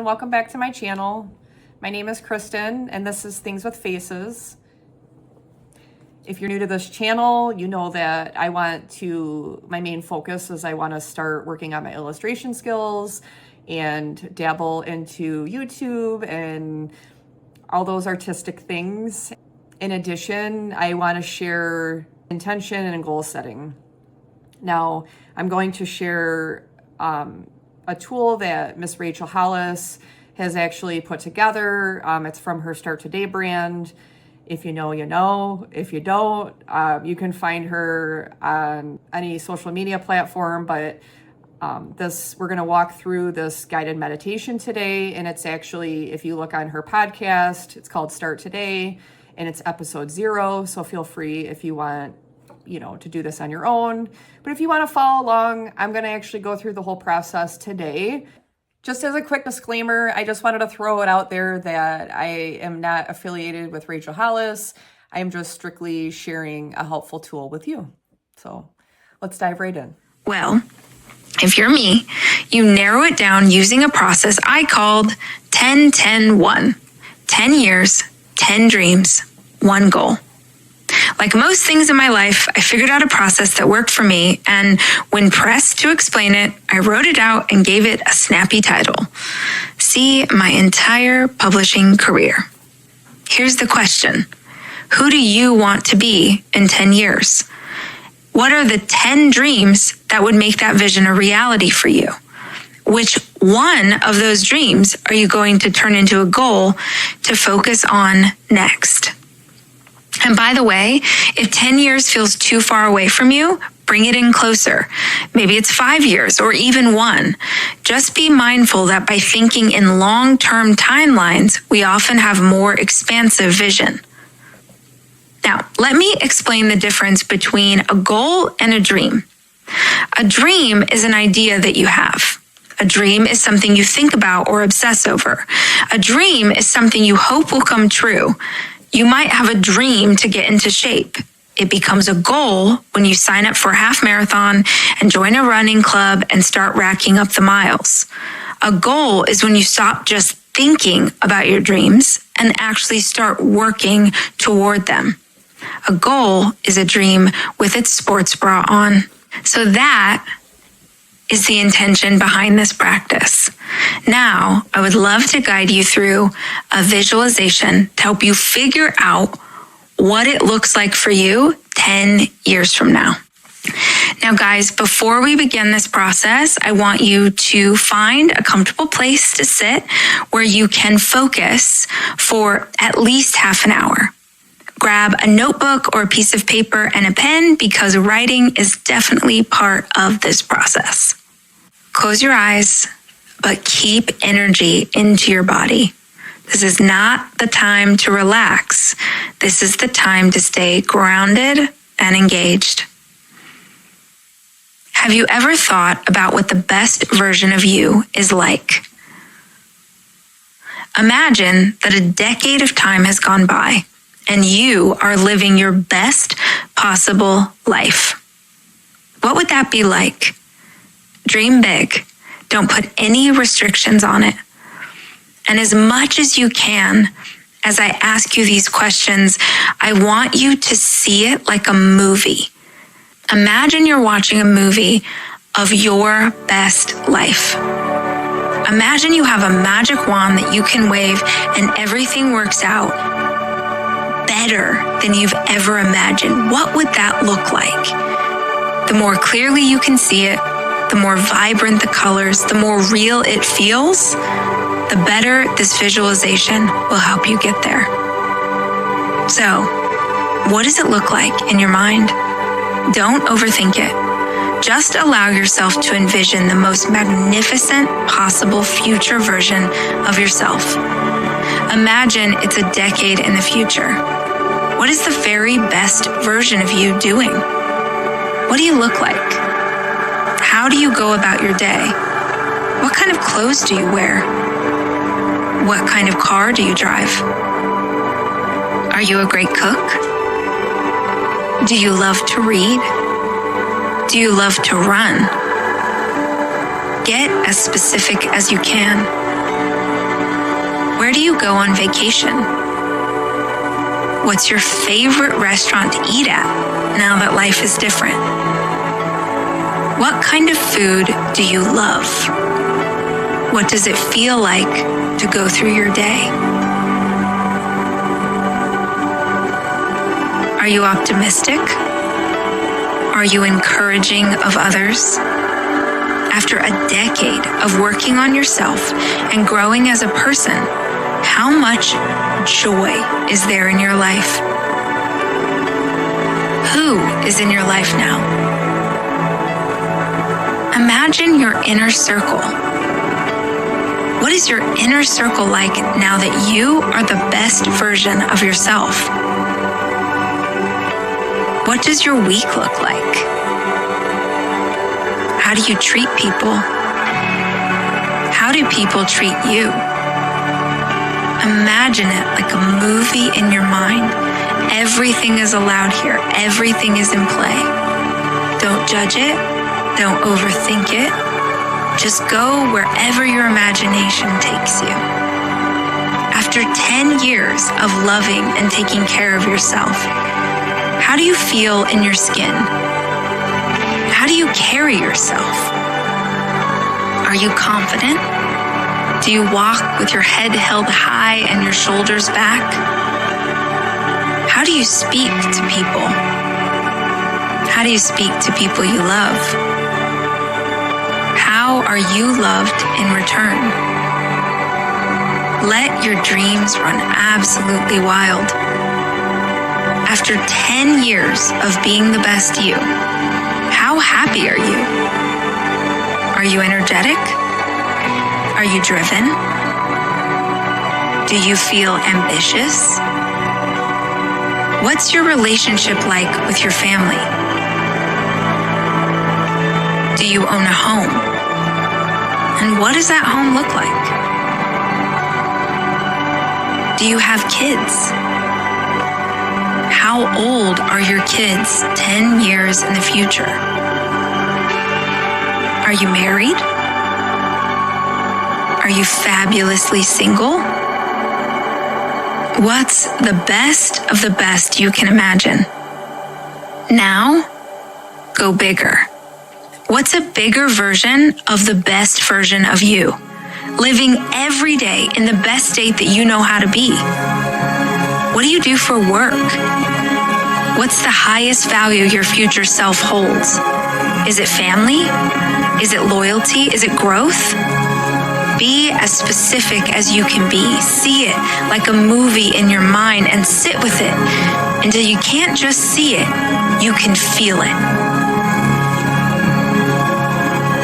and welcome back to my channel. My name is Kristen and this is Things with Faces. If you're new to this channel, you know that my main focus is I want to start working on my illustration skills and dabble into YouTube and all those artistic things. In addition, I want to share intention and goal setting. Now, I'm going to share a tool that Miss Rachel Hollis has actually put together. It's from her Start Today brand. If you know, you know. If you don't, you can find her on any social media platform. But we're going to walk through this guided meditation today. And it's actually, if you look on her podcast, it's called Start Today and it's episode 0. So feel free if you want to do this on your own. But if you want to follow along, I'm going to actually go through the whole process today. Just as a quick disclaimer, I just wanted to throw it out there that I am not affiliated with Rachel Hollis. I am just strictly sharing a helpful tool with you. So let's dive right in. Well, if you're me, you narrow it down using a process I called 10-10-1. 10 years, 10 dreams, 1 goal. Like most things in my life, I figured out a process that worked for me, and when pressed to explain it, I wrote it out and gave it a snappy title. See my entire publishing career. Here's the question. Who do you want to be in 10 years? What are the 10 dreams that would make that vision a reality for you? Which one of those dreams are you going to turn into a goal to focus on next? And by the way, if 10 years feels too far away from you, bring it in closer. Maybe it's 5 years or even 1. Just be mindful that by thinking in long-term timelines, we often have more expansive vision. Now, let me explain the difference between a goal and a dream. A dream is an idea that you have. A dream is something you think about or obsess over. A dream is something you hope will come true. You might have a dream to get into shape. It becomes a goal when you sign up for a half marathon and join a running club and start racking up the miles. A goal is when you stop just thinking about your dreams and actually start working toward them. A goal is a dream with its sports bra on. So that is the intention behind this practice. Now, I would love to guide you through a visualization to help you figure out what it looks like for you 10 years from now. Now, guys, before we begin this process, I want you to find a comfortable place to sit where you can focus for at least half an hour. Grab a notebook or a piece of paper and a pen because writing is definitely part of this process. Close your eyes, but keep energy into your body. This is not the time to relax. This is the time to stay grounded and engaged. Have you ever thought about what the best version of you is like? Imagine that a decade of time has gone by and you are living your best possible life. What would that be like? Dream big. Don't put any restrictions on it. And as much as you can, as I ask you these questions, I want you to see it like a movie. Imagine you're watching a movie of your best life. Imagine you have a magic wand that you can wave and everything works out better than you've ever imagined. What would that look like? The more clearly you can see it, the more vibrant the colors, the more real it feels, the better this visualization will help you get there. So, what does it look like in your mind? Don't overthink it. Just allow yourself to envision the most magnificent possible future version of yourself. Imagine it's a decade in the future. What is the very best version of you doing? What do you look like? How do you go about your day? What kind of clothes do you wear? What kind of car do you drive? Are you a great cook? Do you love to read? Do you love to run? Get as specific as you can. Where do you go on vacation? What's your favorite restaurant to eat at now that life is different? What kind of food do you love? What does it feel like to go through your day? Are you optimistic? Are you encouraging of others? After a decade of working on yourself and growing as a person, how much joy is there in your life? Who is in your life now? Imagine your inner circle. What is your inner circle like now that you are the best version of yourself? What does your week look like? How do you treat people? How do people treat you? Imagine it like a movie in your mind. Everything is allowed here. Everything is in play. Don't judge it. Don't overthink it. Just go wherever your imagination takes you. After 10 years of loving and taking care of yourself, how do you feel in your skin? How do you carry yourself? Are you confident? Do you walk with your head held high and your shoulders back? How do you speak to people? How do you speak to people you love? How are you loved in return? Let your dreams run absolutely wild. After 10 years of being the best you, how happy are you? Are you energetic? Are you driven? Do you feel ambitious? What's your relationship like with your family? Do you own a home? And what does that home look like? Do you have kids? How old are your kids 10 years in the future? Are you married? Are you fabulously single? What's the best of the best you can imagine? Now, go bigger. What's a bigger version of the best version of you? Living every day in the best state that you know how to be. What do you do for work? What's the highest value your future self holds? Is it family? Is it loyalty? Is it growth? Be as specific as you can be. See it like a movie in your mind and sit with it until you can't just see it, you can feel it.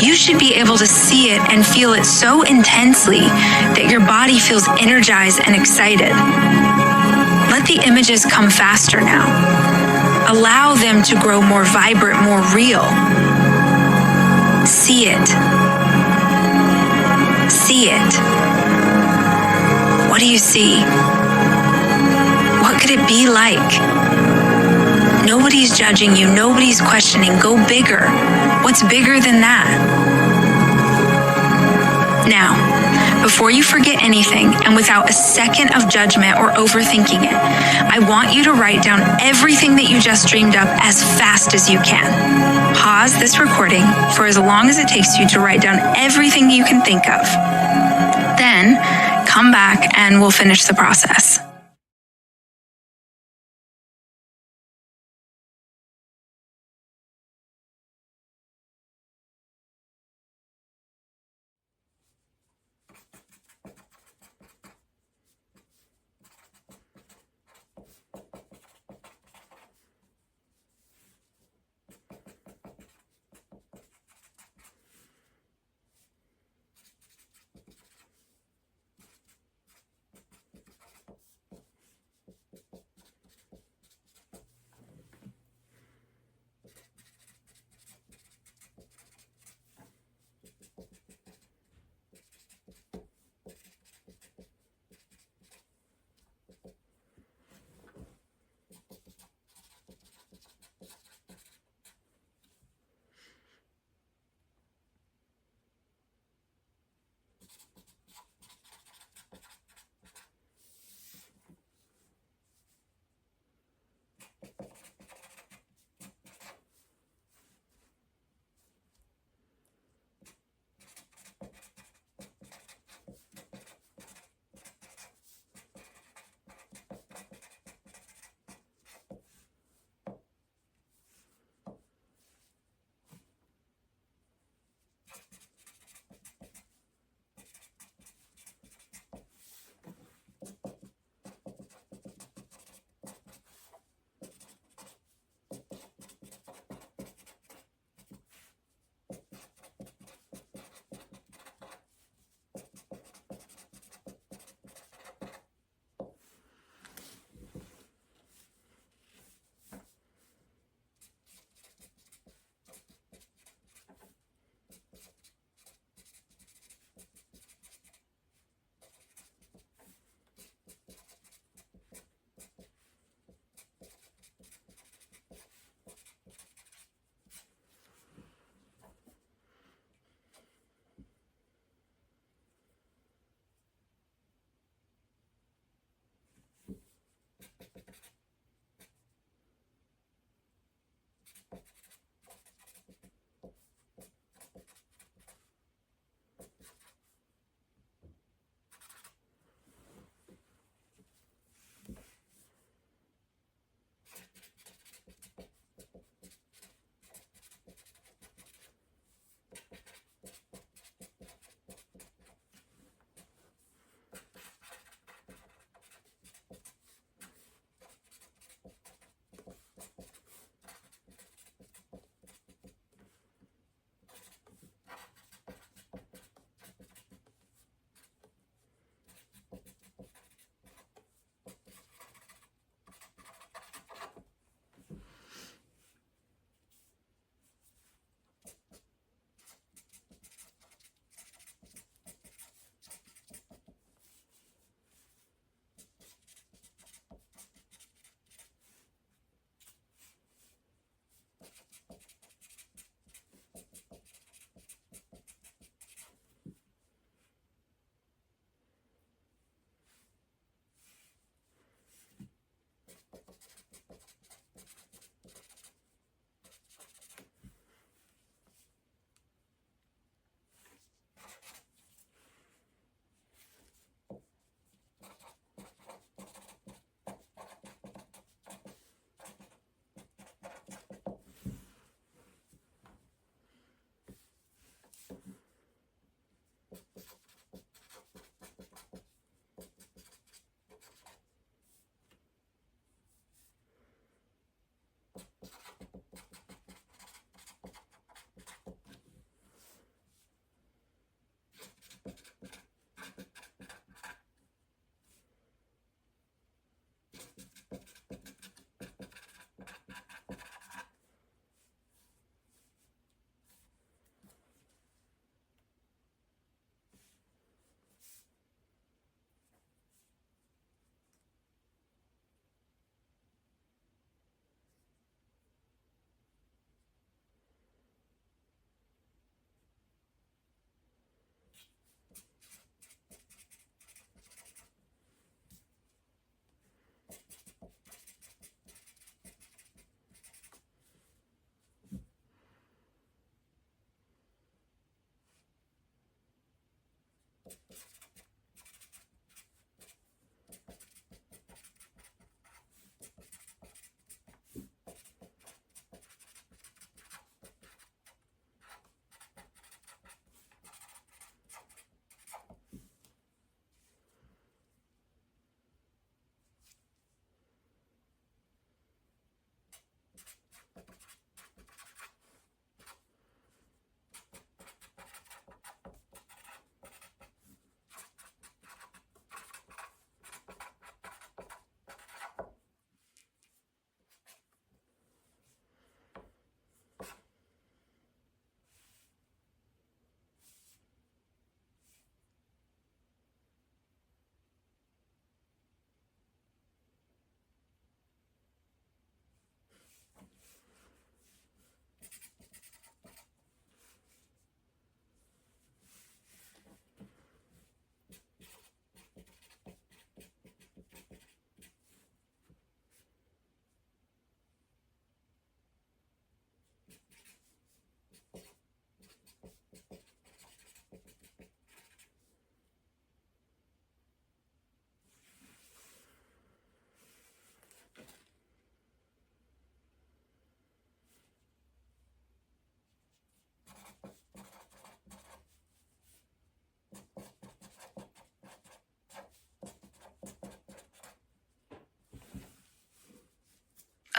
You should be able to see it and feel it so intensely that your body feels energized and excited. Let the images come faster now. Allow them to grow more vibrant, more real. See it. See it. What do you see? What could it be like? Nobody's judging you. Nobody's questioning. Go bigger. What's bigger than that? Now, before you forget anything and without a second of judgment or overthinking it, I want you to write down everything that you just dreamed up as fast as you can. Pause this recording for as long as it takes you to write down everything you can think of. Then, come back and we'll finish the process.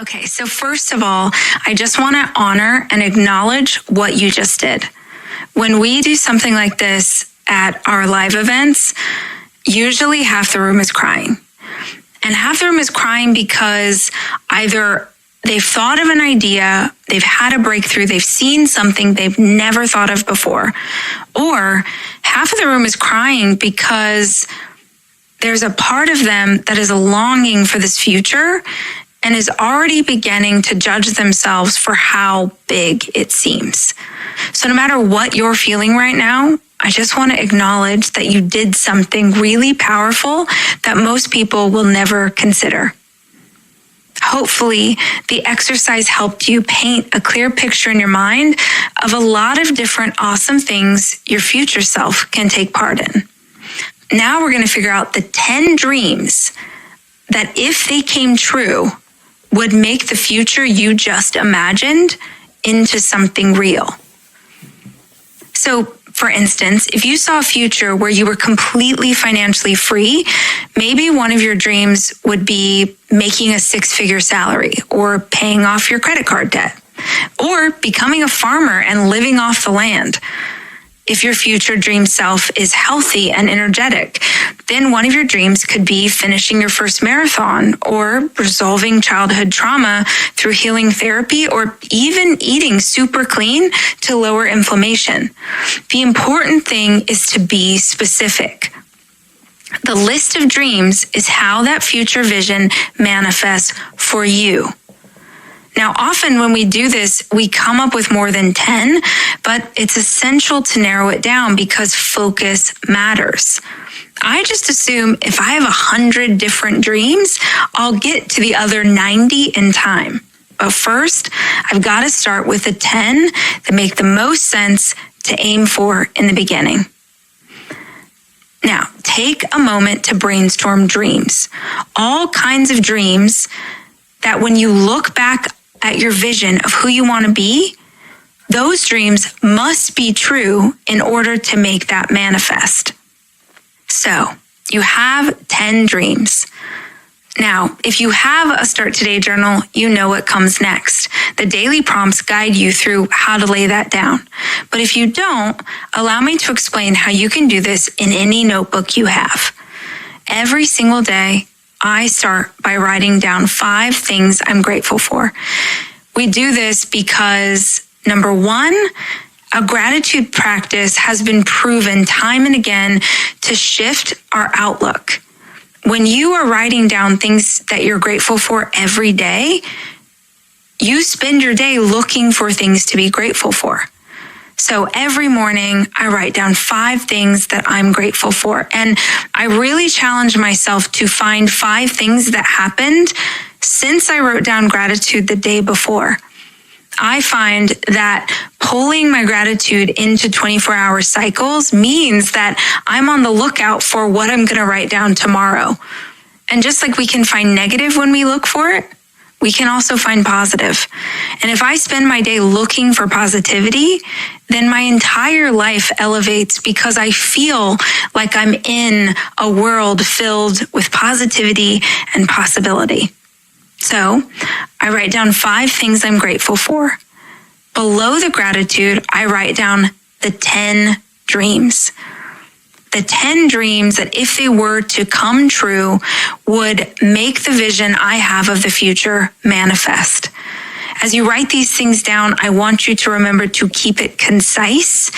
Okay, so first of all, I just want to honor and acknowledge what you just did. When we do something like this at our live events, usually half the room is crying. And half the room is crying because either they've thought of an idea, they've had a breakthrough, they've seen something they've never thought of before, or half of the room is crying because there's a part of them that is longing for this future and is already beginning to judge themselves for how big it seems. So no matter what you're feeling right now, I just want to acknowledge that you did something really powerful that most people will never consider. Hopefully, the exercise helped you paint a clear picture in your mind of a lot of different awesome things your future self can take part in. Now we're going to figure out the 10 dreams that, if they came true, would make the future you just imagined into something real. So, for instance, if you saw a future where you were completely financially free, maybe one of your dreams would be making a 6-figure salary, or paying off your credit card debt, or becoming a farmer and living off the land. If your future dream self is healthy and energetic, then one of your dreams could be finishing your first marathon, or resolving childhood trauma through healing therapy, or even eating super clean to lower inflammation. The important thing is to be specific. The list of dreams is how that future vision manifests for you. Now, often when we do this, we come up with more than 10, but it's essential to narrow it down because focus matters. I just assume if I have 100 different dreams, I'll get to the other 90 in time. But first, I've got to start with the 10 that make the most sense to aim for in the beginning. Now, take a moment to brainstorm dreams. All kinds of dreams that when you look back at your vision of who you want to be, those dreams must be true in order to make that manifest. So, you have 10 dreams. Now, if you have a Start Today journal, you know what comes next. The daily prompts guide you through how to lay that down. But if you don't, allow me to explain how you can do this in any notebook you have. Every single day, I start by writing down 5 things I'm grateful for. We do this because, number one, a gratitude practice has been proven time and again to shift our outlook. When you are writing down things that you're grateful for every day, you spend your day looking for things to be grateful for. So every morning, I write down 5 things that I'm grateful for. And I really challenge myself to find 5 things that happened since I wrote down gratitude the day before. I find that pulling my gratitude into 24-hour cycles means that I'm on the lookout for what I'm going to write down tomorrow. And just like we can find negative when we look for it, we can also find positive. And if I spend my day looking for positivity, then my entire life elevates because I feel like I'm in a world filled with positivity and possibility. So I write down 5 things I'm grateful for. Below the gratitude, I write down the 10 dreams. The 10 dreams that, if they were to come true, would make the vision I have of the future manifest. As you write these things down, I want you to remember to keep it concise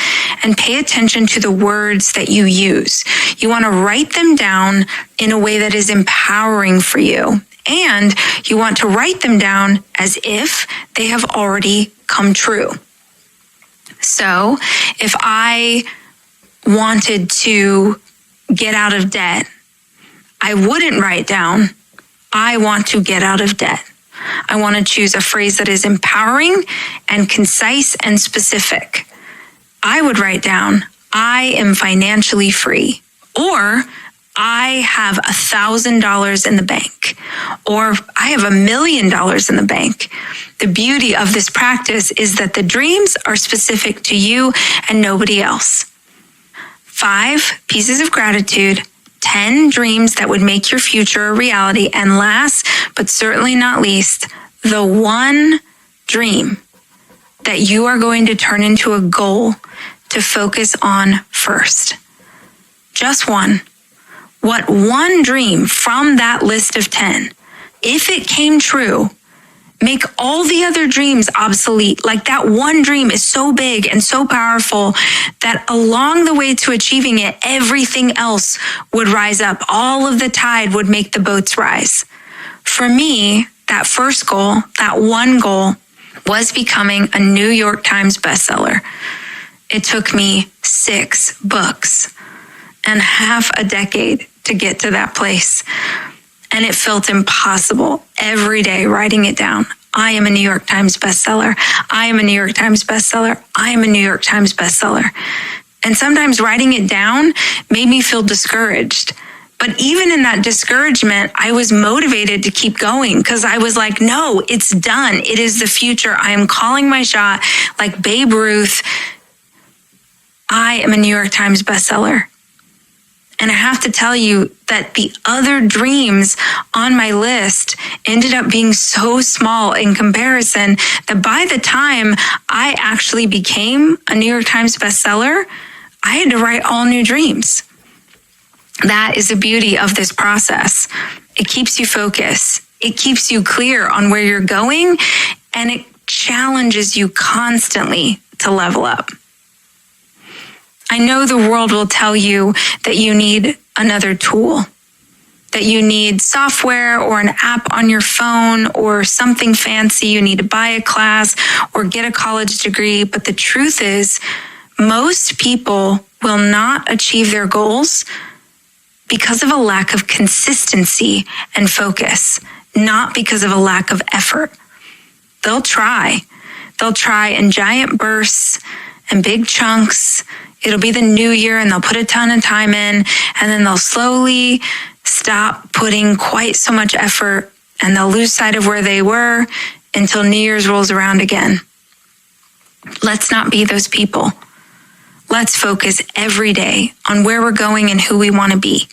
and pay attention to the words that you use. You want to write them down in a way that is empowering for you. And you want to write them down as if they have already come true. So if I wanted to get out of debt, I wouldn't write down, I want to get out of debt. I want to choose a phrase that is empowering and concise and specific. I would write down, I am financially free, or I have $1,000 in the bank, or I have $1 million in the bank. The beauty of this practice is that the dreams are specific to you and nobody else. 5 pieces of gratitude, 10 dreams that would make your future a reality, and last, but certainly not least, the one dream that you are going to turn into a goal to focus on first. Just one. What one dream from that list of 10, if it came true, make all the other dreams obsolete. Like that one dream is so big and so powerful that along the way to achieving it, everything else would rise up. All of the tide would make the boats rise. For me, that first goal, that one goal, was becoming a New York Times bestseller. It took me 6 books and half a decade to get to that place. And it felt impossible every day writing it down. I am a New York Times bestseller. I am a New York Times bestseller. I am a New York Times bestseller. And sometimes writing it down made me feel discouraged. But even in that discouragement, I was motivated to keep going because I was like, no, it's done. It is the future. I am calling my shot like Babe Ruth. I am a New York Times bestseller. And I have to tell you that the other dreams on my list ended up being so small in comparison that by the time I actually became a New York Times bestseller, I had to write all new dreams. That is the beauty of this process. It keeps you focused. It keeps you clear on where you're going, and it challenges you constantly to level up. I know the world will tell you that you need another tool, that you need software or an app on your phone or something fancy. You need to buy a class or get a college degree. But the truth is, most people will not achieve their goals because of a lack of consistency and focus, not because of a lack of effort. They'll try. They'll try in giant bursts and big chunks. It'll be the new year and they'll put a ton of time in, and then they'll slowly stop putting quite so much effort and they'll lose sight of where they were until New Year's rolls around again. Let's not be those people. Let's focus every day on where we're going and who we want to be.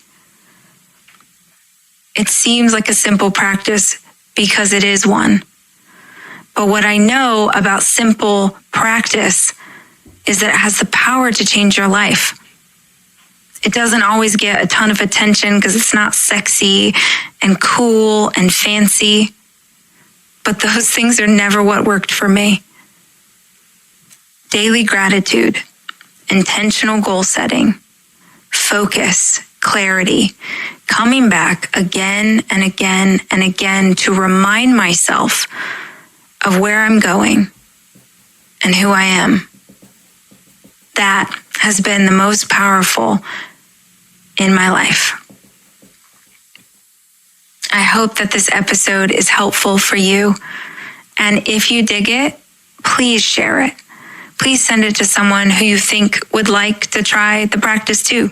It seems like a simple practice because it is one. But what I know about simple practice is that it has the power to change your life. It doesn't always get a ton of attention because it's not sexy and cool and fancy. But those things are never what worked for me. Daily gratitude, intentional goal setting, focus, clarity, coming back again and again and again to remind myself of where I'm going and who I am. That has been the most powerful in my life. I hope that this episode is helpful for you. And if you dig it, please share it. Please send it to someone who you think would like to try the practice too.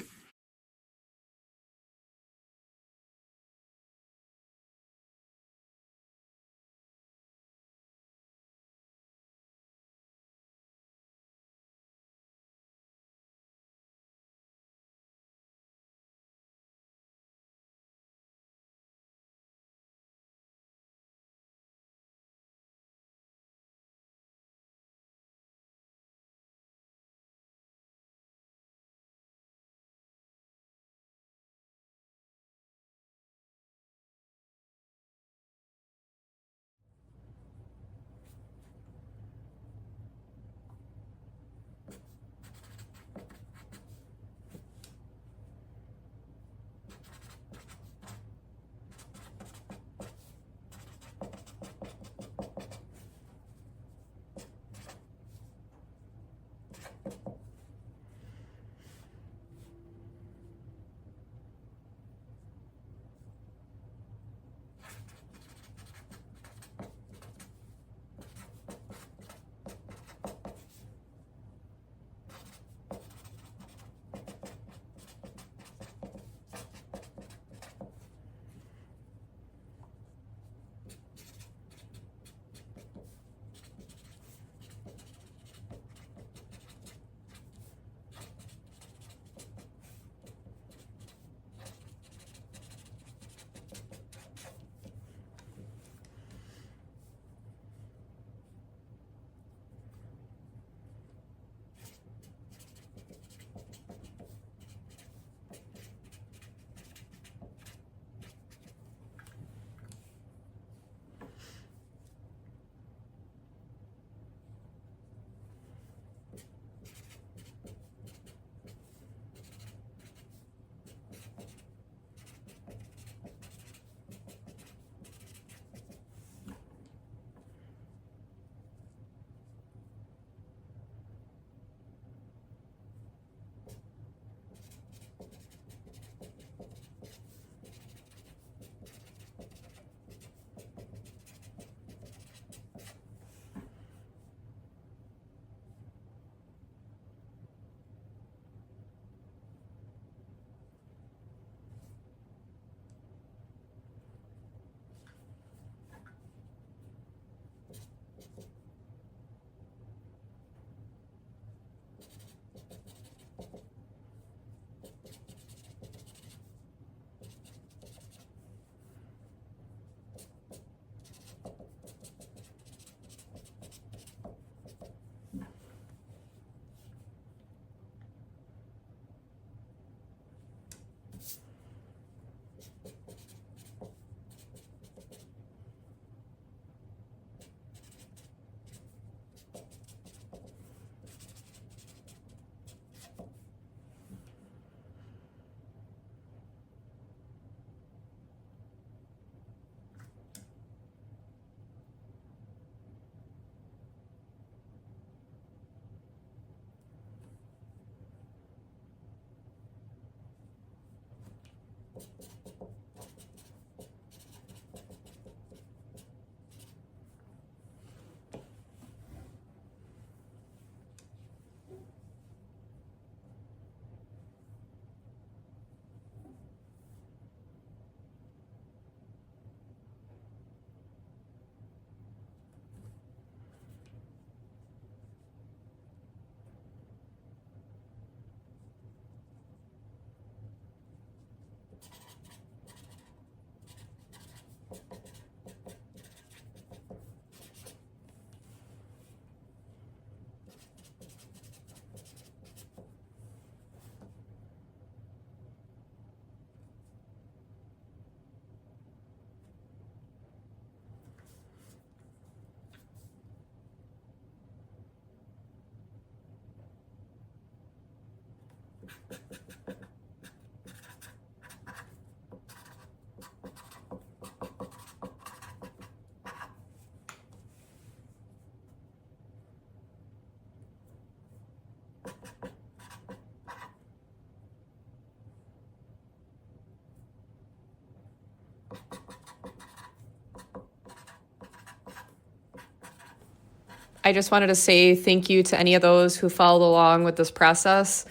I just wanted to say thank you to any of those who followed along with this process.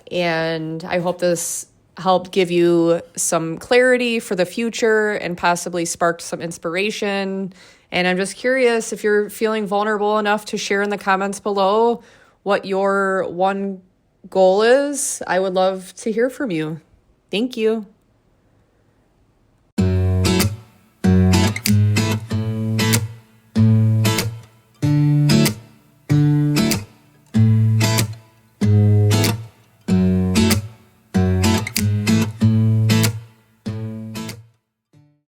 And I hope this helped give you some clarity for the future and possibly sparked some inspiration. And I'm just curious if you're feeling vulnerable enough to share in the comments below what your one goal is. I would love to hear from you. Thank you.